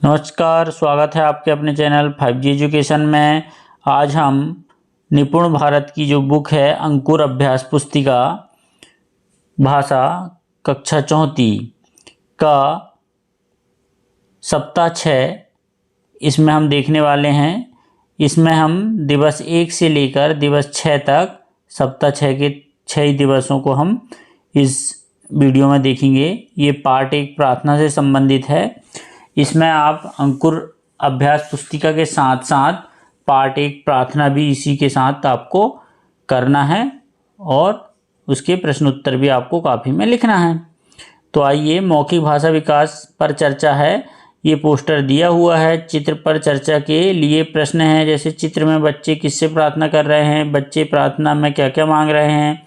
नमस्कार, स्वागत है आपके अपने चैनल 5G एजुकेशन में। आज हम निपुण भारत की जो बुक है अंकुर अभ्यास पुस्तिका भाषा कक्षा 4 का सप्ताह 6 इसमें हम देखने वाले हैं। इसमें हम दिवस 1 से लेकर दिवस 6 तक सप्ताह 6 के 6 दिवसों को हम इस वीडियो में देखेंगे। ये पार्ट 1 प्रार्थना से संबंधित है। इसमें आप अंकुर अभ्यास पुस्तिका के साथ साथ पार्ट 1 प्रार्थना भी इसी के साथ आपको करना है और उसके प्रश्न उत्तर भी आपको कॉपी में लिखना है। तो आइए, मौखिक भाषा विकास पर चर्चा है। ये पोस्टर दिया हुआ है। चित्र पर चर्चा के लिए प्रश्न है, जैसे चित्र में बच्चे किससे प्रार्थना कर रहे हैं, बच्चे प्रार्थना में क्या क्या मांग रहे हैं,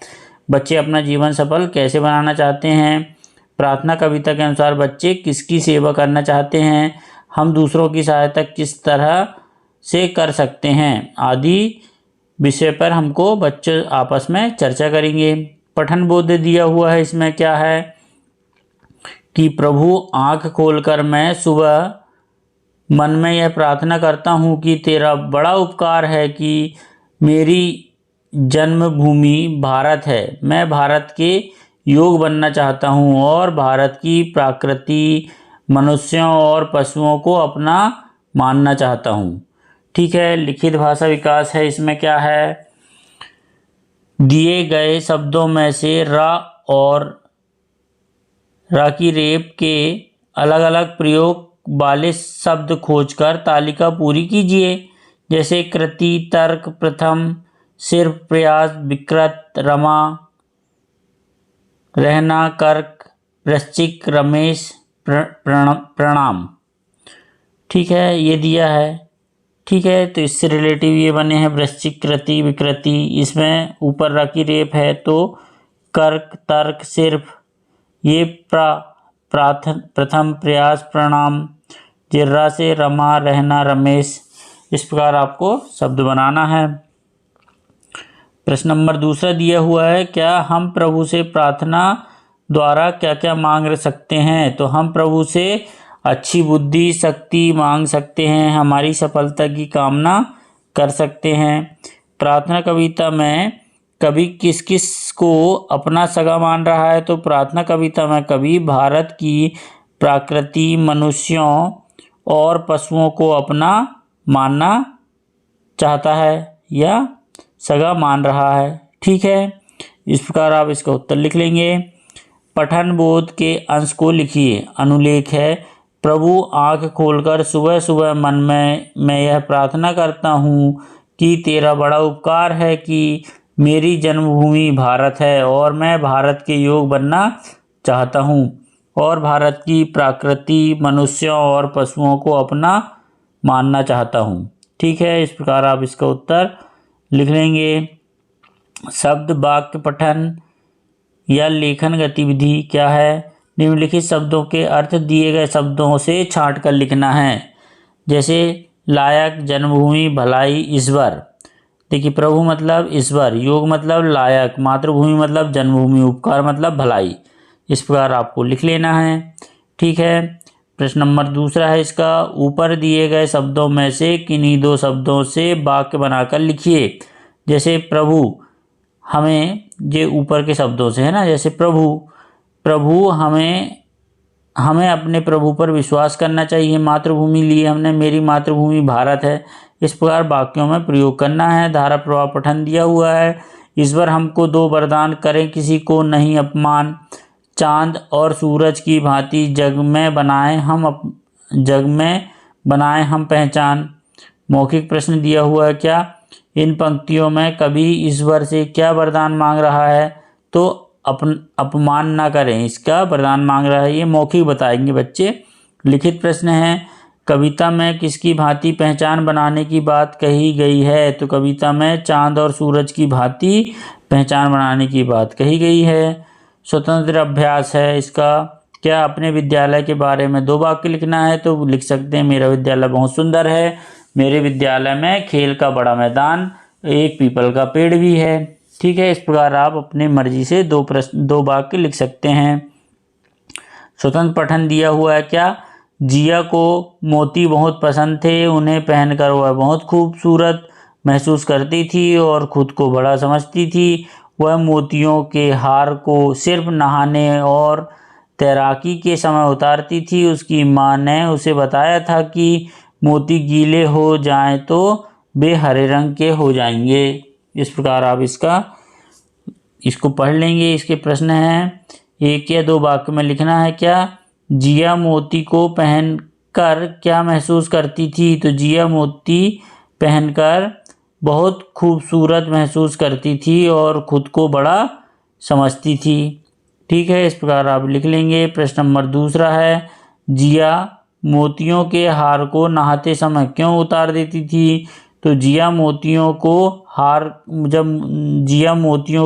बच्चे अपना जीवन सफल कैसे बनाना चाहते हैं, प्रार्थना कविता के अनुसार बच्चे किसकी सेवा करना चाहते हैं, हम दूसरों की सहायता किस तरह से कर सकते हैं आदि विषय पर हमको बच्चे आपस में चर्चा करेंगे। पठन बोध दिया हुआ है। इसमें क्या है कि प्रभु आँख खोलकर मैं सुबह मन में यह प्रार्थना करता हूँ कि तेरा बड़ा उपकार है कि मेरी जन्मभूमि भारत है। मैं भारत के योग बनना चाहता हूँ और भारत की प्रकृति, मनुष्यों और पशुओं को अपना मानना चाहता हूँ। ठीक है। लिखित भाषा विकास है। इसमें क्या है, दिए गए शब्दों में से र और र की रेप के अलग अलग प्रयोग वाले शब्द खोजकर तालिका पूरी कीजिए। जैसे कृति, तर्क, प्रथम, सिर्फ, प्रयास, विकृत, रमा, रहना, कर्क, वृश्चिक, रमेश, प्रणाम। ठीक है, ये दिया है। ठीक है, तो इससे रिलेटिव ये बने हैं वृश्चिक, कृति, विकृति। इसमें ऊपर र की रेप है तो कर्क, तर्क, सिर्फ, ये प्रथम, प्रयास, प्रणाम, जिर्रा से रमा, रहना, रमेश। इस प्रकार आपको शब्द बनाना है। प्रश्न नंबर 2 दिया हुआ है, क्या हम प्रभु से प्रार्थना द्वारा क्या क्या मांग सकते हैं। तो हम प्रभु से अच्छी बुद्धि, शक्ति मांग सकते हैं, हमारी सफलता की कामना कर सकते हैं। प्रार्थना कविता में कवि किस किस को अपना सगा मान रहा है। तो प्रार्थना कविता में कवि भारत की प्रकृति, मनुष्यों और पशुओं को अपना मानना चाहता है या सगा मान रहा है। ठीक है, इस प्रकार आप इसका उत्तर लिख लेंगे। पठन बोध के अंश को लिखिए। अनुलेख है, प्रभु आँख खोलकर सुबह सुबह मन में मैं यह प्रार्थना करता हूँ कि तेरा बड़ा उपकार है कि मेरी जन्मभूमि भारत है और मैं भारत के योग बनना चाहता हूँ और भारत की प्रकृति, मनुष्यों और पशुओं को अपना मानना चाहता हूँ। ठीक है, इस प्रकार आप इसका उत्तर लिख लेंगे। शब्द वाक्य पठन या लेखन गतिविधि क्या है, निम्नलिखित शब्दों के अर्थ दिए गए शब्दों से छांट कर लिखना है। जैसे लायक, जन्मभूमि, भलाई, ईश्वर। देखिए, प्रभु मतलब ईश्वर, योग मतलब लायक, मातृभूमि मतलब जन्मभूमि, उपकार मतलब भलाई। इस प्रकार आपको लिख लेना है। ठीक है। प्रश्न नंबर 2 है इसका, ऊपर दिए गए शब्दों में से किन्हीं 2 शब्दों से वाक्य बनाकर लिखिए। जैसे प्रभु, हमें, ये ऊपर के शब्दों से है ना, जैसे प्रभु हमें अपने प्रभु पर विश्वास करना चाहिए। मातृभूमि लिए हमने, मेरी मातृभूमि भारत है। इस प्रकार वाक्यों में प्रयोग करना है। धारा प्रवाह पठन दिया हुआ है, ईश्वर हमको 2 वरदान करें, किसी को नहीं अपमान, चांद और सूरज की भांति जग में बनाए हम पहचान। मौखिक प्रश्न दिया हुआ है, क्या इन पंक्तियों में कवि ईश्वर से क्या वरदान मांग रहा है। तो अपमान ना करें, इसका वरदान मांग रहा है। ये मौखिक बताएंगे बच्चे। लिखित प्रश्न है, कविता में किसकी भांति पहचान बनाने की बात कही गई है। तो कविता में चांद और सूरज की भांति पहचान बनाने की बात कही गई है। स्वतंत्र अभ्यास है इसका, क्या अपने विद्यालय के बारे में 2 वाक्य लिखना है। तो लिख सकते हैं, मेरा विद्यालय बहुत सुंदर है, मेरे विद्यालय में खेल का बड़ा मैदान, एक पीपल का पेड़ भी है। ठीक है, इस प्रकार आप अपनी मर्जी से 2 वाक्य लिख सकते हैं। स्वतंत्र पठन दिया हुआ है, क्या जिया को मोती बहुत पसंद थे, उन्हें पहनकर वह बहुत खूबसूरत महसूस करती थी और खुद को बड़ा समझती थी। वह मोतियों के हार को सिर्फ नहाने और तैराकी के समय उतारती थी। उसकी माँ ने उसे बताया था कि मोती गीले हो जाएं तो वे हरे रंग के हो जाएंगे। इस प्रकार आप इसको पढ़ लेंगे। इसके प्रश्न हैं, 1 या 2 वाक्य में लिखना है क्या। जिया मोती को पहनकर क्या महसूस करती थी। तो जिया मोती पहनकर बहुत खूबसूरत महसूस करती थी और खुद को बड़ा समझती थी। ठीक है, इस प्रकार आप लिख लेंगे। प्रश्न नंबर 2 है, जिया मोतियों के हार को नहाते समय क्यों उतार देती थी। तो जिया मोतियों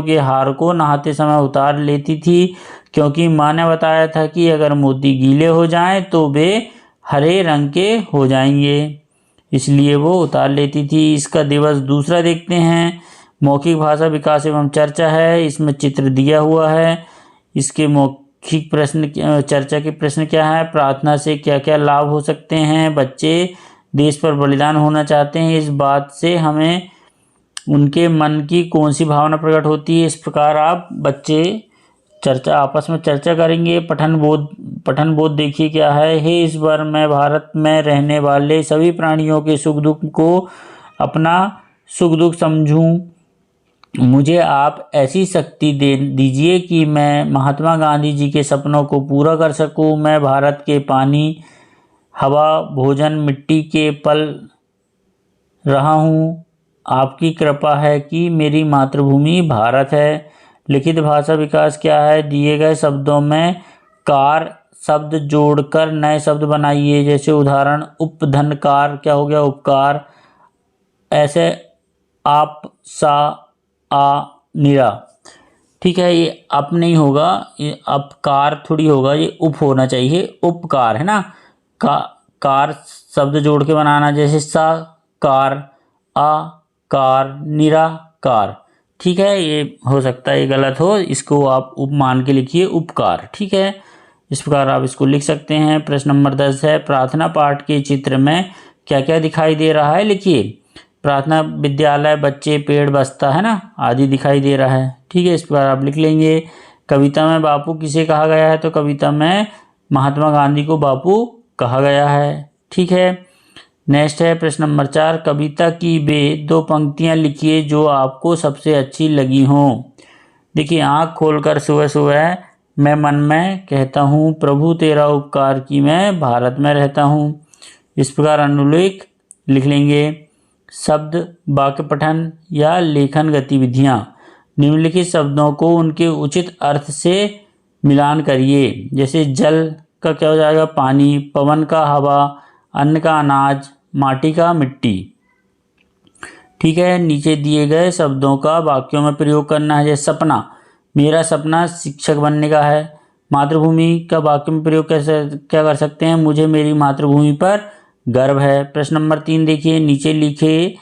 के हार को नहाते समय उतार लेती थी क्योंकि माँ ने बताया था कि अगर मोती गीले हो जाएं तो वे हरे रंग के हो जाएंगे, इसलिए वो उतार लेती थी। इसका दिवस 2 देखते हैं। मौखिक भाषा विकास एवं चर्चा है, इसमें चित्र दिया हुआ है। इसके मौखिक चर्चा के प्रश्न क्या है। प्रार्थना से क्या क्या लाभ हो सकते हैं। बच्चे देश पर बलिदान होना चाहते हैं, इस बात से हमें उनके मन की कौन सी भावना प्रकट होती है। इस प्रकार आप बच्चे आपस में चर्चा करेंगे। पठन बोध देखिए क्या है। हे ईश्वर, मैं भारत में रहने वाले सभी प्राणियों के सुख दुख को अपना सुख दुख समझूं। मुझे आप ऐसी शक्ति दे दीजिए कि मैं महात्मा गांधी जी के सपनों को पूरा कर सकूं। मैं भारत के पानी, हवा, भोजन, मिट्टी के पल रहा हूँ। आपकी कृपा है कि मेरी मातृभूमि भारत है। लिखित भाषा विकास क्या है। दिए गए शब्दों में कार शब्द जोड़कर नए शब्द बनाइए। जैसे उदाहरण, उपधनकार क्या हो गया, उपकार। ऐसे आप, सा, आ, निरा। ठीक है, ये अप नहीं होगा, ये अपकार थोड़ी होगा, ये उप होना चाहिए, उपकार है ना। कार शब्द जोड़ के बनाना, जैसे सा कार, आ कार, निराकार। ठीक है, ये हो सकता है ये गलत हो, इसको आप उप मान के लिखिए, उपकार। ठीक है, इस प्रकार आप इसको लिख सकते हैं। प्रश्न नंबर 10 है, प्रार्थना पाठ के चित्र में क्या क्या दिखाई दे रहा है, लिखिए। प्रार्थना विद्यालय, बच्चे, पेड़, बस्ता है ना, आदि दिखाई दे रहा है। ठीक है, इस प्रकार आप लिख लेंगे। कविता में बापू किसे कहा गया है। तो कविता में महात्मा गांधी को बापू कहा गया है। ठीक है, नेक्स्ट है प्रश्न नंबर 4, कविता की वे 2 पंक्तियां लिखिए जो आपको सबसे अच्छी लगी हों। देखिए, आँख खोलकर सुबह सुबह मैं मन में कहता हूँ, प्रभु तेरा उपकार की मैं भारत में रहता हूँ। इस प्रकार अनुलेख लिख लेंगे। शब्द वाक्य पठन या लेखन गतिविधियाँ, निम्नलिखित शब्दों को उनके उचित अर्थ से मिलान करिए। जैसे जल का क्या हो जाएगा, पानी। पवन का हवा। अन्न का अनाज। माटी का मिट्टी। ठीक है, नीचे दिए गए शब्दों का वाक्यों में प्रयोग करना है। जैसे सपना, मेरा सपना शिक्षक बनने का है। मातृभूमि का वाक्य में प्रयोग क्या कर सकते हैं, मुझे मेरी मातृभूमि पर गर्व है। प्रश्न नंबर 3 देखिए, नीचे लिखे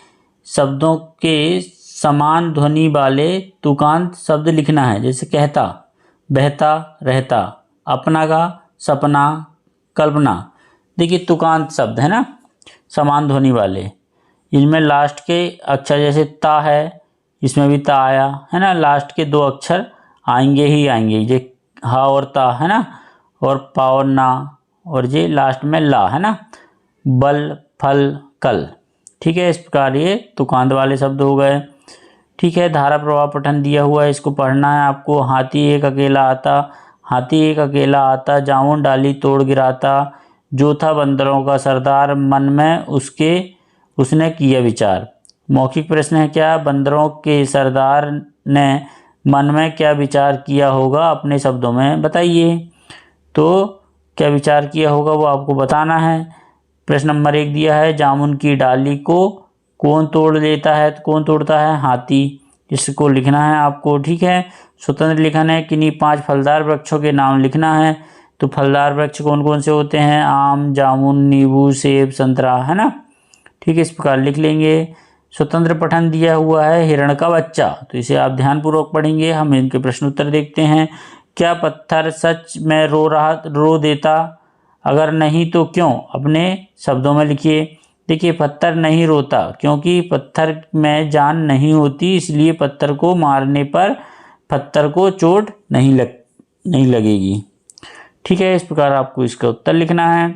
शब्दों के समान ध्वनि वाले तुकांत शब्द लिखना है। जैसे कहता, बहता, रहता। अपना का सपना, कल्पना। देखिए, तुकांत शब्द है ना, समान ध्वनि वाले। इनमें लास्ट के अक्षर, जैसे ता है, इसमें भी ता आया है ना, लास्ट के 2 अक्षर आएंगे ही आएंगे। ये हा और ता है ना, और पा और ना, और ये लास्ट में ला है ना। बल, फल, कल। ठीक है, इस प्रकार ये तुकांत वाले शब्द हो गए। ठीक है, धारा प्रवाह पठन दिया हुआ है, इसको पढ़ना है आपको। हाथी एक अकेला आता, हाथी एक अकेला आता, जामुन डाली तोड़ गिराता, जो था बंदरों का सरदार, मन में उसने किया विचार। मौखिक प्रश्न है क्या, बंदरों के सरदार ने मन में क्या विचार किया होगा, अपने शब्दों में बताइए। तो क्या विचार किया होगा वो आपको बताना है। प्रश्न नंबर 1 दिया है, जामुन की डाली को कौन तोड़ लेता है, तो कौन तोड़ता है, हाथी। इसको लिखना है आपको। ठीक है, स्वतंत्र लेखन है, किन्हीं 5 फलदार वृक्षों के नाम लिखना है। तो फलदार वृक्ष कौन कौन से होते हैं, आम, जामुन, नींबू, सेब, संतरा है ना। ठीक है, इस प्रकार लिख लेंगे। स्वतंत्र पठन दिया हुआ है, हिरण का बच्चा। तो इसे आप ध्यानपूर्वक पढ़ेंगे। हम इनके प्रश्न उत्तर देखते हैं। क्या पत्थर सच में रो देता अगर नहीं तो क्यों, अपने शब्दों में लिखिए। देखिए, पत्थर नहीं रोता क्योंकि पत्थर में जान नहीं होती, इसलिए पत्थर को मारने पर पत्थर को चोट नहीं लगेगी। ठीक है, इस प्रकार आपको इसका उत्तर लिखना है।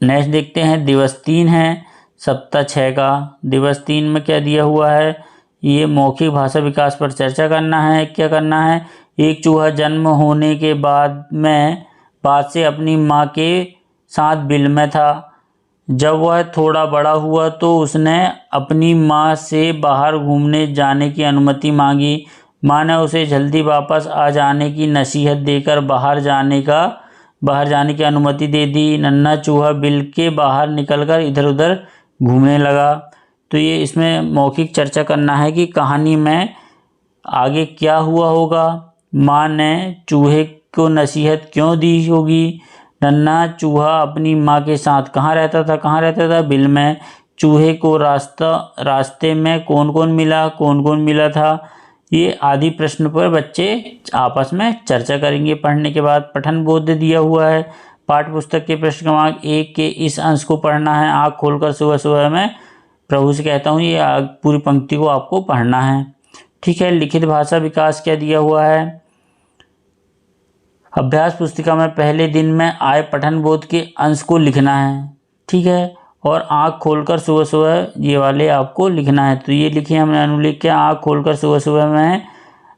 नेक्स्ट देखते हैं, दिवस 3 है सप्ताह 6 का। दिवस 3 में क्या दिया हुआ है, ये मौखिक भाषा विकास पर चर्चा करना है। क्या करना है, एक चूहा जन्म होने के बाद से अपनी माँ के साथ बिल में था। जब वह थोड़ा बड़ा हुआ तो उसने अपनी माँ से बाहर घूमने जाने की अनुमति मांगी। माँ ने उसे जल्दी वापस आ जाने की नसीहत देकर बाहर जाने की अनुमति दे दी। नन्हा चूहा बिल के बाहर निकलकर इधर उधर घूमने लगा। तो ये इसमें मौखिक चर्चा करना है कि कहानी में आगे क्या हुआ होगा। माँ ने चूहे को नसीहत क्यों दी होगी। नन्हा चूहा अपनी माँ के साथ कहाँ रहता था, बिल में। चूहे को रास्ते में कौन कौन मिला था। ये आदि प्रश्न पर बच्चे आपस में चर्चा करेंगे। पढ़ने के बाद पठन बोध दिया हुआ है। पाठ्य पुस्तक के प्रश्न क्रमांक 1 के इस अंश को पढ़ना है। आँख खोलकर सुबह सुबह मैं प्रभु से कहता हूँ, ये पूरी पंक्ति को आपको पढ़ना है। ठीक है, लिखित भाषा विकास क्या दिया हुआ है, अभ्यास पुस्तिका में पहले दिन में आए पठन बोध के अंश को लिखना है। ठीक है, और आँख खोलकर सुबह सुबह ये वाले आपको लिखना है। तो ये लिखिए हमने अनुलेख किया। आँख खोलकर सुबह सुबह मैं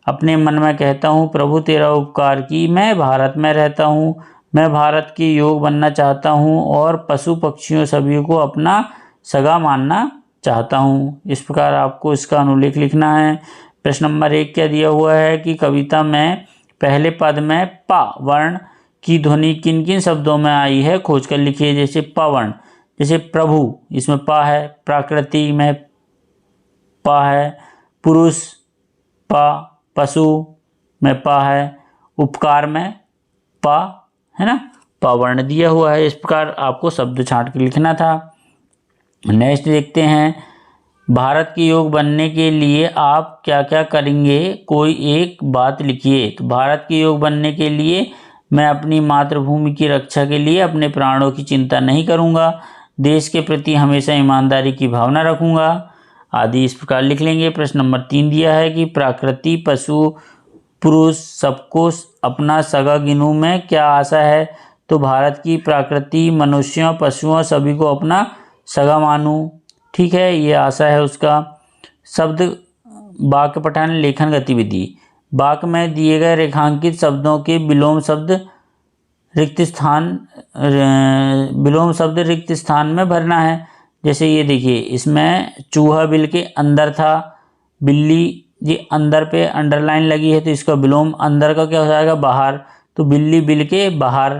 अपने मन में कहता हूँ, प्रभु तेरा उपकार की मैं भारत में रहता हूँ। मैं भारत के योग बनना चाहता हूँ और पशु पक्षियों सभी को अपना सगा मानना चाहता हूँ। इस प्रकार आपको इसका अनुलेख लिखना है। प्रश्न नंबर 1 क्या दिया हुआ है कि कविता में पहले पद में पा वर्ण की ध्वनि किन किन शब्दों में आई है, खोज कर लिखिए। जैसे पा वर्ण, जैसे प्रभु, इसमें पा है। प्रकृति में पा है। पुरुष पा, पशु में पा है। उपकार में पा है ना, पा वर्ण दिया हुआ है। इस प्रकार आपको शब्द छांट के लिखना था। नेक्स्ट देखते हैं, भारत के योग बनने के लिए आप क्या क्या करेंगे, कोई एक बात लिखिए। तो भारत के योग बनने के लिए मैं अपनी मातृभूमि की रक्षा के लिए अपने प्राणों की चिंता नहीं करूंगा। देश के प्रति हमेशा ईमानदारी की भावना रखूंगा आदि इस प्रकार लिख लेंगे। प्रश्न नंबर 3 दिया है कि प्रकृति पशु पुरुष सबको अपना सगा गिनूं में क्या आशा है। तो भारत की प्रकृति मनुष्यों पशुओं सभी को अपना सगा मानूं। ठीक है, ये आशा है उसका। शब्द वाक्य पठन लेखन गतिविधि। वाक्य में दिए गए रेखांकित शब्दों के विलोम शब्द रिक्त स्थान में भरना है। जैसे ये देखिए, इसमें चूहा बिल के अंदर था, बिल्ली ये अंदर पे अंडरलाइन लगी है तो इसका विलोम अंदर का क्या हो जाएगा, बाहर। तो बिल्ली बिल के बाहर।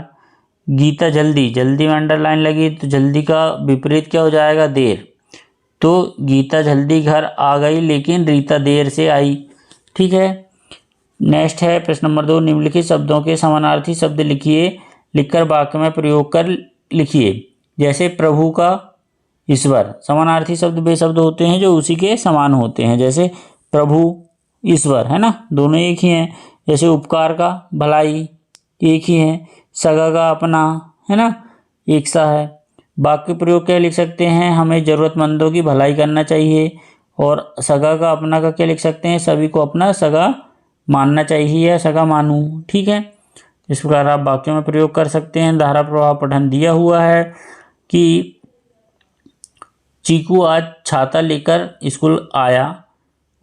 गीता जल्दी में अंडरलाइन लगी तो जल्दी का विपरीत क्या हो जाएगा, देर। तो गीता जल्दी घर आ गई लेकिन रीता देर से आई। ठीक है, नेक्स्ट है प्रश्न नंबर 2, निम्नलिखित शब्दों के समानार्थी शब्द लिखिए, लिखकर वाक्य में प्रयोग कर लिखिए। जैसे प्रभु का ईश्वर, समानार्थी शब्द वे शब्द होते हैं जो उसी के समान होते हैं। जैसे प्रभु ईश्वर है ना, दोनों एक ही हैं। जैसे उपकार का भलाई एक ही है। सगा का अपना है ना, एक सा है। वाक्य प्रयोग क्या लिख सकते हैं, हमें ज़रूरतमंदों की भलाई करना चाहिए। और सगा का अपना का क्या लिख सकते हैं, सभी को अपना सगा मानना चाहिए या सगा मानूं। ठीक है, इस प्रकार आप वाक्यों में प्रयोग कर सकते हैं। धारा प्रवाह पठन दिया हुआ है कि चीकू आज छाता लेकर स्कूल आया।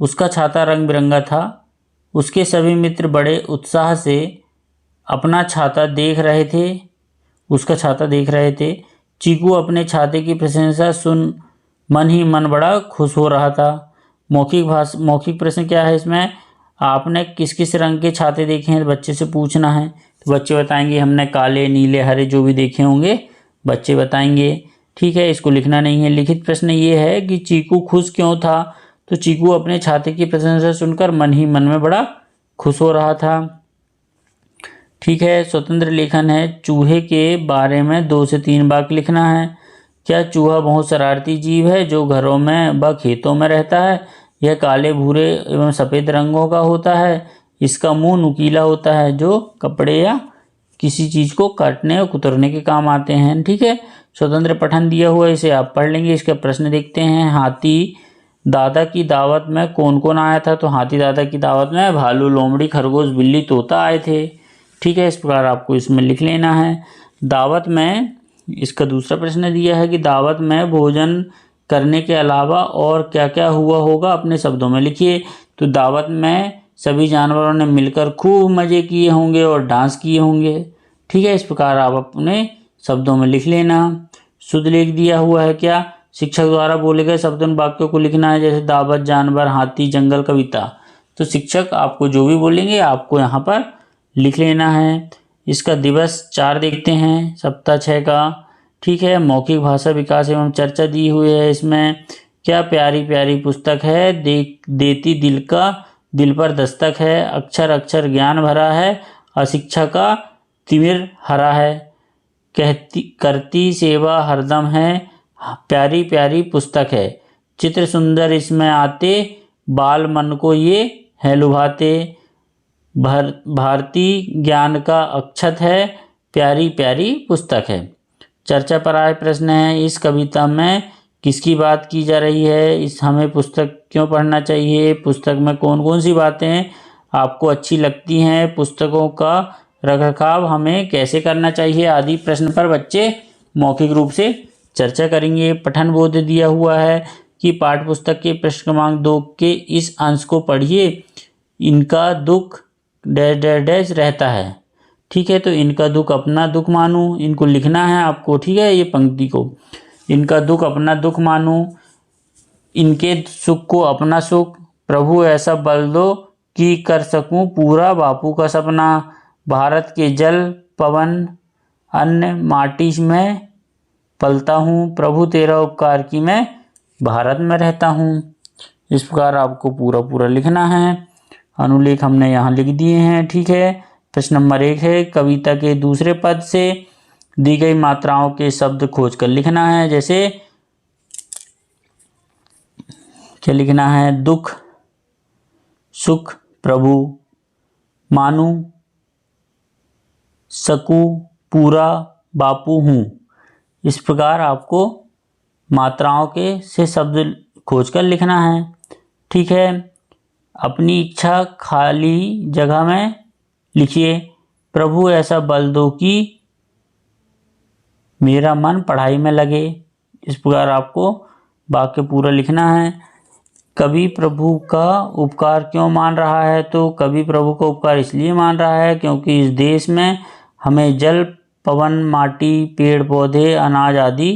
उसका छाता रंग बिरंगा था। उसके सभी मित्र बड़े उत्साह से अपना छाता देख रहे थे, उसका छाता देख रहे थे। चीकू अपने छाते की प्रशंसा सुन मन ही मन बड़ा खुश हो रहा था। मौखिक प्रश्न क्या है इसमें, आपने किस किस रंग के छाते देखे हैं, बच्चे से पूछना है। तो बच्चे बताएंगे हमने काले नीले हरे जो भी देखे होंगे बच्चे बताएंगे। ठीक है, इसको लिखना नहीं है। लिखित प्रश्न ये है कि चीकू खुश क्यों था। तो चीकू अपने छाते की प्रशंसा सुनकर मन ही मन में बड़ा खुश हो रहा था। ठीक है, स्वतंत्र लेखन है। चूहे के बारे में 2 से 3 वाक्य लिखना है। क्या चूहा बहुत शरारती जीव है जो घरों में व खेतों में रहता है। यह काले भूरे एवं सफ़ेद रंगों का होता है। इसका मुंह नुकीला होता है जो कपड़े या किसी चीज़ को काटने और कुतरने के काम आते हैं। ठीक है, स्वतंत्र पठन दिया हुआ है, इसे आप पढ़ लेंगे। इसका प्रश्न देखते हैं। हाथी दादा की दावत में कौन कौन आया था? तो हाथी दादा की दावत में भालू, लोमड़ी, खरगोश, बिल्ली, तोता आए थे। ठीक है, इस प्रकार आपको इसमें लिख लेना है। दावत में इसका दूसरा प्रश्न दिया है कि दावत में भोजन करने के अलावा और क्या क्या हुआ होगा, अपने शब्दों में लिखिए। तो दावत में सभी जानवरों ने मिलकर खूब मज़े किए होंगे और डांस किए होंगे। ठीक है, इस प्रकार आप अपने शब्दों में लिख लेना। शुद्ध लेख दिया हुआ है क्या? शिक्षक द्वारा बोले गए शब्द उन वाक्यों को लिखना है, जैसे दावत, जानवर, हाथी, जंगल, कविता। तो शिक्षक आपको जो भी बोलेंगे आपको यहाँ पर लिख लेना है। इसका दिवस 4 देखते हैं, सप्ताह 6 का। ठीक है, मौखिक भाषा विकास एवं चर्चा दी हुई है। इसमें क्या प्यारी प्यारी पुस्तक है, देती दिल पर दस्तक है, अक्षर अक्षर ज्ञान भरा है, अशिक्षा का तिमिर हरा है, करती सेवा हरदम है, प्यारी प्यारी पुस्तक है, चित्र सुंदर इसमें आते, बाल मन को ये है लुभाते, भारतीय ज्ञान का अक्षत है, प्यारी प्यारी पुस्तक है। चर्चा पर आए प्रश्न है, इस कविता में किसकी बात की जा रही है? हमें पुस्तक क्यों पढ़ना चाहिए? पुस्तक में कौन कौन सी बातें आपको अच्छी लगती हैं? पुस्तकों का रखरखाव हमें कैसे करना चाहिए? आदि प्रश्न पर बच्चे मौखिक रूप से चर्चा करेंगे। पठन बोध दिया हुआ है कि पाठ्य पुस्तक के प्रश्न क्रमांक 2 के इस अंश को पढ़िए। इनका दुख डैश डैश डैश रहता है। ठीक है, तो इनका दुख अपना दुख मानूं, इनको लिखना है आपको। ठीक है, ये पंक्ति को, इनका दुख अपना दुख मानूं, इनके सुख को अपना सुख, प्रभु ऐसा बल दो कि कर सकूं पूरा बापू का सपना, भारत के जल पवन अन्न माटी में पलता हूँ, प्रभु तेरा उपकार की मैं भारत में रहता हूँ। इस प्रकार आपको पूरा पूरा लिखना है। अनुलेख हमने यहाँ लिख दिए हैं। ठीक है, प्रश्न नंबर 1 है, कविता के दूसरे पद से दी गई मात्राओं के शब्द खोजकर लिखना है। जैसे क्या लिखना है? दुख, सुख, प्रभु, मानू, सकू, पूरा, बापू हूँ। इस प्रकार आपको मात्राओं के से शब्द खोजकर लिखना है। ठीक है, अपनी इच्छा खाली जगह में लिखिए। प्रभु ऐसा बल दो कि मेरा मन पढ़ाई में लगे। इस प्रकार आपको वाक्य पूरा लिखना है। कवि प्रभु का उपकार क्यों मान रहा है? तो कवि प्रभु का उपकार इसलिए मान रहा है क्योंकि इस देश में हमें जल, पवन, माटी, पेड़ पौधे, अनाज आदि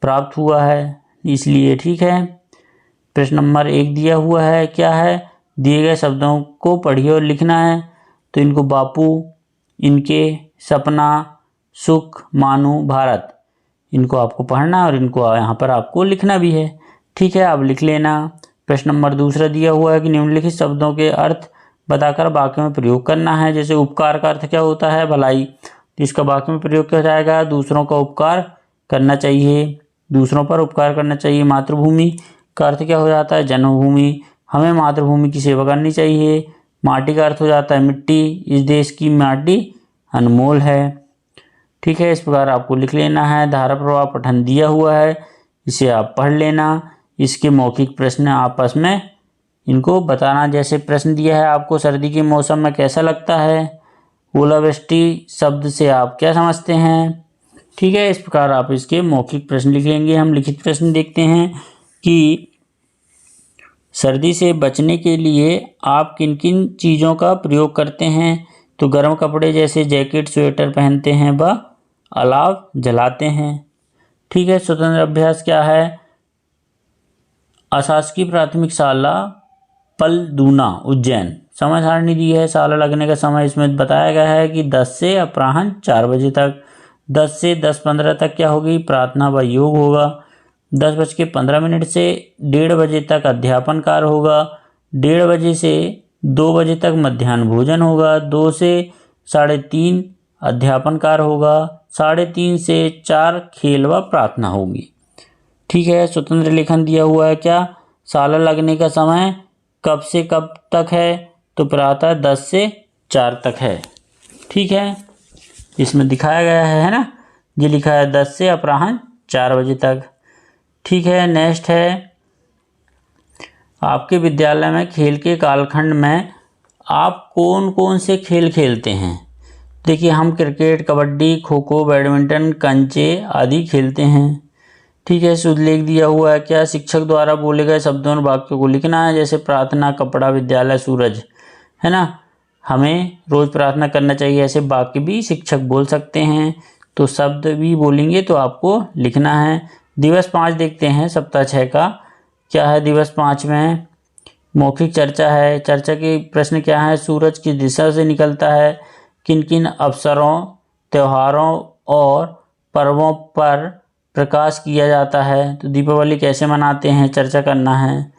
प्राप्त हुआ है, इसलिए। ठीक है, प्रश्न नंबर 1 दिया हुआ है, क्या है? दिए गए शब्दों को पढ़िए और लिखना है। तो इनको बापू, इनके सपना, सुख, मानू, भारत, इनको आपको पढ़ना और इनको यहाँ पर आपको लिखना भी है। ठीक है, अब लिख लेना। प्रश्न नंबर 2 दिया हुआ है कि निम्नलिखित शब्दों के अर्थ बताकर वाक्य में प्रयोग करना है। जैसे उपकार का अर्थ क्या होता है? भलाई। इसका वाक्य में प्रयोग किया जाएगा, दूसरों का उपकार करना चाहिए, दूसरों पर उपकार करना चाहिए। मातृभूमि का अर्थ क्या हो जाता है? जन्मभूमि, हमें मातृभूमि की सेवा करनी चाहिए। माटी का अर्थ हो जाता है मिट्टी, इस देश की माटी अनमोल है। ठीक है, इस प्रकार आपको लिख लेना है। धारा प्रवाह पठन दिया हुआ है, इसे आप पढ़ लेना। इसके मौखिक प्रश्न आपस में इनको बताना। जैसे प्रश्न दिया है आपको, सर्दी के मौसम में कैसा लगता है? ओलावृष्टि शब्द से आप क्या समझते हैं? ठीक है, इस प्रकार आप इसके मौखिक प्रश्न लिखेंगे। हम लिखित प्रश्न देखते हैं कि सर्दी से बचने के लिए आप किन किन चीज़ों का प्रयोग करते हैं? तो गर्म कपड़े जैसे जैकेट, स्वेटर पहनते हैं व अलाव जलाते हैं। ठीक है, स्वतंत्र अभ्यास क्या है? अशासकीय प्राथमिक शाला पलदूना उज्जैन, समय सारणी दी है। शाला लगने का समय इसमें बताया गया है कि 10 से अपराह्न 4 बजे तक। 10 से 10:15 तक क्या होगी? प्रार्थना व योग होगा। 10:15 से 1:30 बजे तक अध्यापन कार्य होगा। 1:30 बजे से 2 बजे तक मध्याह्न भोजन होगा। 2 से 3:30 अध्यापन कार्य होगा। 3:30 से 4 खेल व प्रार्थना होगी। ठीक है, स्वतंत्र लेखन दिया हुआ है क्या? शाला लगने का समय कब से कब तक है? तो प्रातः 10 से 4 तक है। ठीक है, इसमें दिखाया गया है ना, ये लिखा है 10 से अपराह्न 4 बजे तक। ठीक है, नेक्स्ट है आपके विद्यालय में खेल के कालखंड में आप कौन कौन से खेल खेलते हैं। देखिए हम क्रिकेट, कबड्डी, खो खो, बैडमिंटन, कंचे आदि खेलते हैं। ठीक है, शुद्धलेख दिया हुआ है, क्या शिक्षक द्वारा बोले गए शब्दों और वाक्यों को लिखना है, जैसे प्रार्थना, कपड़ा, विद्यालय, सूरज, है ना, हमें रोज प्रार्थना करना चाहिए, ऐसे वाक्य भी शिक्षक बोल सकते हैं। तो शब्द भी बोलेंगे तो आपको लिखना है। दिवस 5 देखते हैं सप्ताह 6 का, क्या है दिवस 5 में, मौखिक चर्चा है। चर्चा के प्रश्न क्या है, सूरज किस दिशा से निकलता है, किन किन अवसरों, त्योहारों और पर्वों पर प्रकाश किया जाता है, तो दीपावली कैसे मनाते हैं, चर्चा करना है।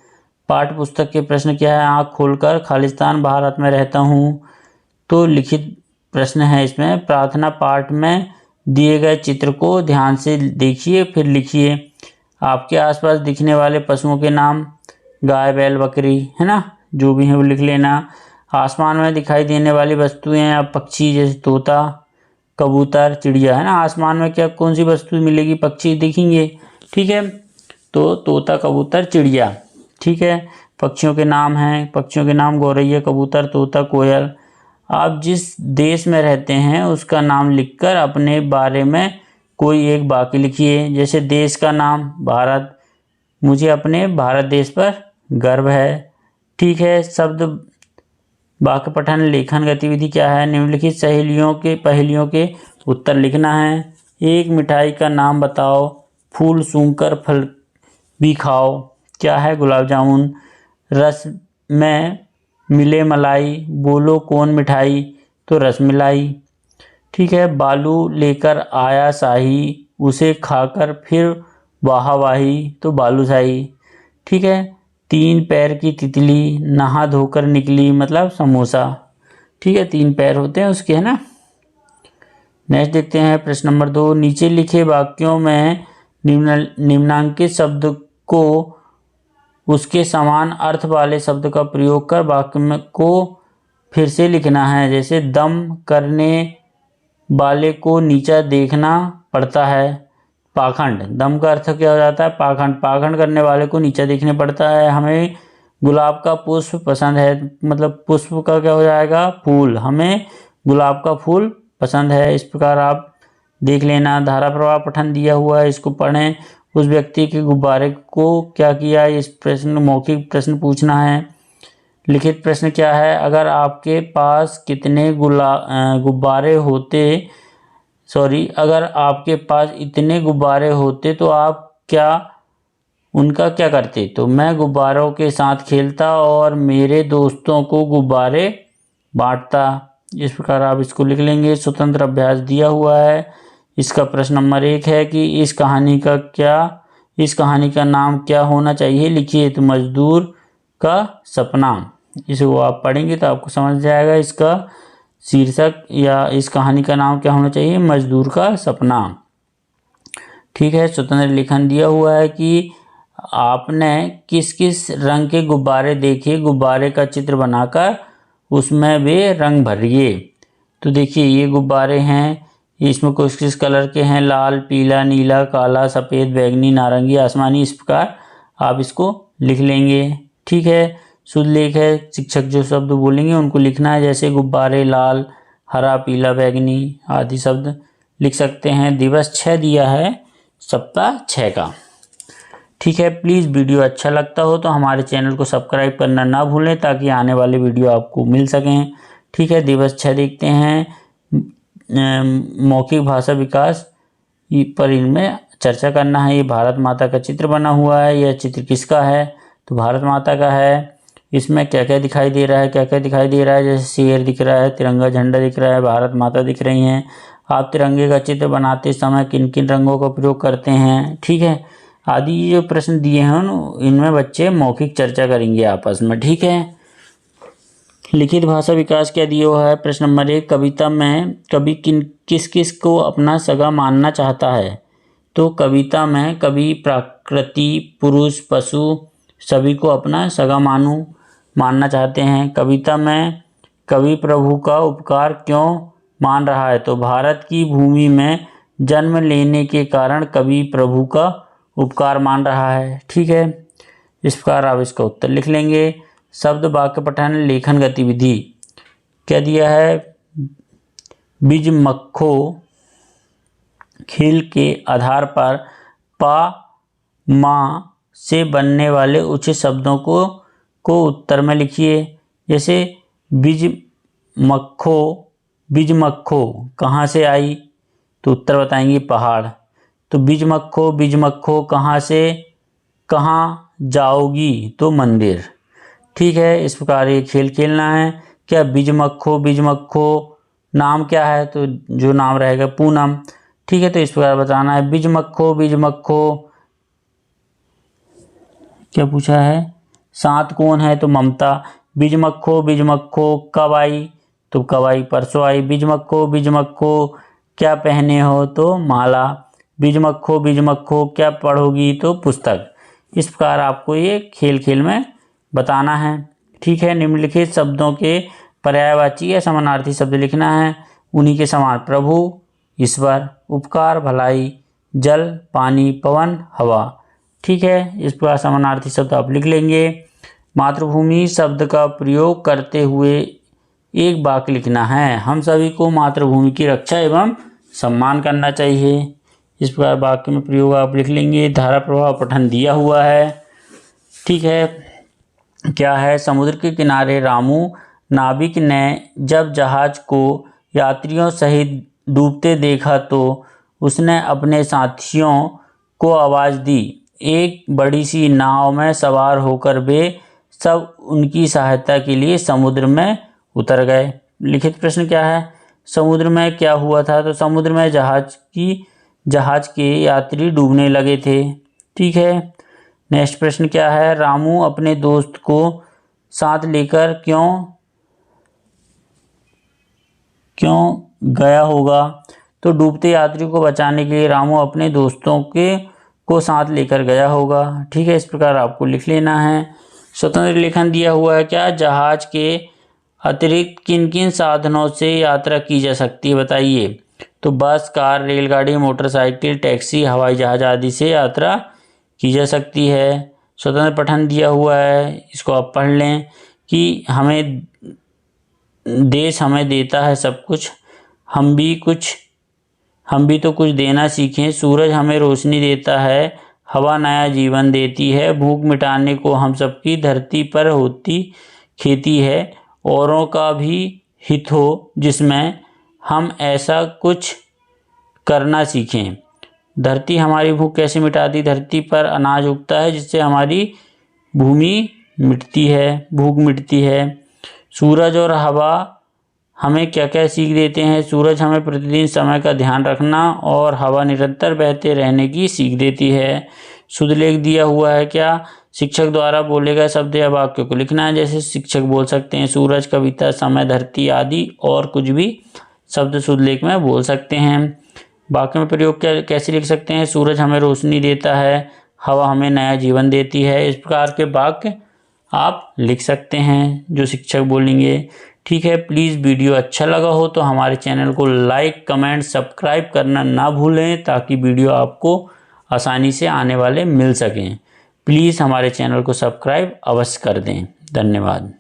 पाठ्य पुस्तक के प्रश्न क्या है, आँख खोलकर खालिस्तान भारत में रहता हूँ, तो लिखित प्रश्न है इसमें। प्रार्थना पाठ में दिए गए चित्र को ध्यान से देखिए फिर लिखिए। आपके आसपास दिखने वाले पशुओं के नाम, गाय, बैल, बकरी, है ना, जो भी है वो लिख लेना। आसमान में दिखाई देने वाली वस्तुएं या पक्षी, जैसे तोता, कबूतर, चिड़िया, है ना, आसमान में क्या कौन सी वस्तु मिलेगी, पक्षी दिखेंगे। ठीक है, तो तोता, कबूतर, चिड़िया। ठीक है, पक्षियों के नाम हैं, पक्षियों के नाम गौरैया, कबूतर, तोता, कोयल। आप जिस देश में रहते हैं उसका नाम लिखकर अपने बारे में कोई एक वाक्य लिखिए, जैसे देश का नाम भारत, मुझे अपने भारत देश पर गर्व है। ठीक है, शब्द वाक्य पठन लेखन गतिविधि क्या है, निम्नलिखित पहेलियों के उत्तर लिखना है। एक मिठाई का नाम बताओ, फूल सूंघकर फल भी खाओ, क्या है गुलाब जामुन। रस में मिले मलाई, बोलो कौन मिठाई, तो रसमलाई। ठीक है, बालू लेकर आया शाही, उसे खाकर फिर वाहवाही, तो बालूशाही। ठीक है, 3 पैर की तितली नहा धोकर निकली, मतलब समोसा। ठीक है, 3 पैर होते हैं उसके, है ना। नेक्स्ट देखते हैं प्रश्न नंबर 2, नीचे लिखे वाक्यों में निम्नांकित शब्द को उसके समान अर्थ वाले शब्द का प्रयोग कर वाक्य में को फिर से लिखना है, जैसे दम करने वाले को नीचा देखना पड़ता है, पाखंड। दम का अर्थ क्या हो जाता है, पाखंड, पाखंड करने वाले को नीचा देखने पड़ता है। हमें गुलाब का पुष्प पसंद है, मतलब पुष्प का क्या हो जाएगा, फूल, हमें गुलाब का फूल पसंद है। इस प्रकार आप देख लेना। धारा प्रवाह पठन दिया हुआ है, इसको पढ़ें। उस व्यक्ति के गुब्बारे को क्या किया, इस प्रश्न मौखिक प्रश्न पूछना है। लिखित प्रश्न क्या है, अगर आपके पास कितने गुब्बारे होते, अगर आपके पास इतने गुब्बारे होते तो आप उनका क्या करते, तो मैं गुब्बारों के साथ खेलता और मेरे दोस्तों को गुब्बारे बांटता। इस प्रकार आप इसको लिख लेंगे। स्वतंत्र अभ्यास दिया हुआ है, इसका प्रश्न नंबर 1 है कि इस कहानी का नाम क्या होना चाहिए, लिखिए, तो मजदूर का सपना। इसे वो आप पढ़ेंगे तो आपको समझ जाएगा इसका शीर्षक या इस कहानी का नाम क्या होना चाहिए, मजदूर का सपना। ठीक है, स्वतंत्र लेखन दिया हुआ है कि आपने किस किस रंग के गुब्बारे देखे, गुब्बारे का चित्र बनाकर उसमें वे रंग भरिए। तो देखिए ये गुब्बारे हैं, इसमें किस किस कलर के हैं, लाल, पीला, नीला, काला, सफ़ेद, बैंगनी, नारंगी, आसमानी। इस प्रकार आप इसको लिख लेंगे। ठीक है, शुद्ध लेख है, शिक्षक जो शब्द बोलेंगे उनको लिखना है, जैसे गुब्बारे, लाल, हरा, पीला, बैंगनी आदि शब्द लिख सकते हैं। दिवस 6 दिया है सप्ताह 6 का। ठीक है, प्लीज़ वीडियो अच्छा लगता हो तो हमारे चैनल को सब्सक्राइब करना ना भूलें ताकि आने वाले वीडियो आपको मिल सकें। ठीक है, दिवस 6 देखते हैं, मौखिक भाषा विकास पर इनमें चर्चा करना है। ये भारत माता का चित्र बना हुआ है, यह चित्र किसका है, तो भारत माता का है। इसमें क्या क्या दिखाई दे रहा है, जैसे शेर दिख रहा है, तिरंगा झंडा दिख रहा है, भारत माता दिख रही हैं। आप तिरंगे का चित्र बनाते समय किन किन रंगों का प्रयोग करते हैं, ठीक है, आदि जो प्रश्न दिए हैं इनमें बच्चे मौखिक चर्चा करेंगे आपस में। ठीक है, लिखित भाषा विकास क्या दिया हुआ है, प्रश्न नंबर 1, कविता में कवि किस किस को अपना सगा मानना चाहता है, तो कविता में कवि प्रकृति, पुरुष, पशु सभी को अपना सगा मानना चाहते हैं। कविता में कवि प्रभु का उपकार क्यों मान रहा है। तो भारत की भूमि में जन्म लेने के कारण कवि प्रभु का उपकार मान रहा है। ठीक है, इस प्रकार आप इसका उत्तर लिख लेंगे। शब्द वाक्य पठन लेखन गतिविधि क्या दिया है? बीज मक्खो खेल के आधार पर पा माँ से बनने वाले उचित शब्दों को उत्तर में लिखिए। जैसे बीज मक्खो कहाँ से आई? तो उत्तर बताएंगे पहाड़। तो बीज मक्खो कहाँ से कहाँ जाओगी? तो मंदिर। ठीक है, इस प्रकार ये खेल खेलना है। क्या बीज मक्खो नाम क्या है? तो जो नाम रहेगा पूनम। ठीक है, तो इस प्रकार बताना है। बीज मक्खो क्या पूछा है? साथ कौन है? तो ममता। बीज मक्खो कब आई? तो कब आई? परसों आई। बीज मक्खो क्या पहने हो? तो माला। बीज मक्खो क्या पढ़ोगी? तो पुस्तक। इस प्रकार आपको ये खेल में बताना है। ठीक है, निम्नलिखित शब्दों के पर्यायवाची या समानार्थी शब्द लिखना है। उन्हीं के समान प्रभु, ईश्वर, उपकार, भलाई, जल, पानी, पवन, हवा। ठीक है, इस प्रकार समानार्थी शब्द आप लिख लेंगे। मातृभूमि शब्द का प्रयोग करते हुए एक वाक्य लिखना है। हम सभी को मातृभूमि की रक्षा एवं सम्मान करना चाहिए। इस प्रकार वाक्य में प्रयोग आप लिख लेंगे। धारा प्रवाह पठन दिया हुआ है। ठीक है, क्या है? समुद्र के किनारे रामू नाविक ने जब जहाज को यात्रियों सहित डूबते देखा तो उसने अपने साथियों को आवाज़ दी। एक बड़ी सी नाव में सवार होकर वे सब उनकी सहायता के लिए समुद्र में उतर गए। लिखित प्रश्न क्या है? समुद्र में क्या हुआ था? तो समुद्र में जहाज के यात्री डूबने लगे थे। ठीक है, नेक्स्ट प्रश्न क्या है? रामू अपने दोस्त को साथ लेकर क्यों गया होगा? तो डूबते यात्री को बचाने के लिए रामू अपने दोस्तों को साथ लेकर गया होगा। ठीक है, इस प्रकार आपको लिख लेना है। स्वतंत्र लेखन दिया हुआ है। क्या जहाज के अतिरिक्त किन किन साधनों से यात्रा की जा सकती है? बताइए। तो बस, कार, रेलगाड़ी, मोटरसाइकिल, टैक्सी, हवाई जहाज आदि से यात्रा की जा सकती है। स्वतंत्र पठन दिया हुआ है, इसको आप पढ़ लें कि देश हमें देता है सब कुछ, हम भी तो कुछ देना सीखें। सूरज हमें रोशनी देता है, हवा नया जीवन देती है। भूख मिटाने को हम सबकी धरती पर होती खेती है। औरों का भी हित हो जिसमें हम ऐसा कुछ करना सीखें। धरती हमारी भूख कैसे मिटाती? धरती पर अनाज उगता है जिससे हमारी भूख मिटती है। सूरज और हवा हमें क्या क्या सीख देते हैं? सूरज हमें प्रतिदिन समय का ध्यान रखना और हवा निरंतर बहते रहने की सीख देती है। शुद्ध लेख दिया हुआ है। क्या? शिक्षक द्वारा बोले गए शब्द या वाक्य को लिखना है। जैसे शिक्षक बोल सकते हैं सूरज, कविता, समय, धरती आदि, और कुछ भी शब्द शुद्ध लेख में बोल सकते हैं। वाक्य में प्रयोग कैसे लिख सकते हैं? सूरज हमें रोशनी देता है, हवा हमें नया जीवन देती है। इस प्रकार के वाक्य आप लिख सकते हैं जो शिक्षक बोलेंगे। ठीक है, प्लीज़ वीडियो अच्छा लगा हो तो हमारे चैनल को लाइक, कमेंट, सब्सक्राइब करना ना भूलें ताकि वीडियो आपको आसानी से आने वाले मिल सकें। प्लीज़ हमारे चैनल को सब्सक्राइब अवश्य कर दें। धन्यवाद।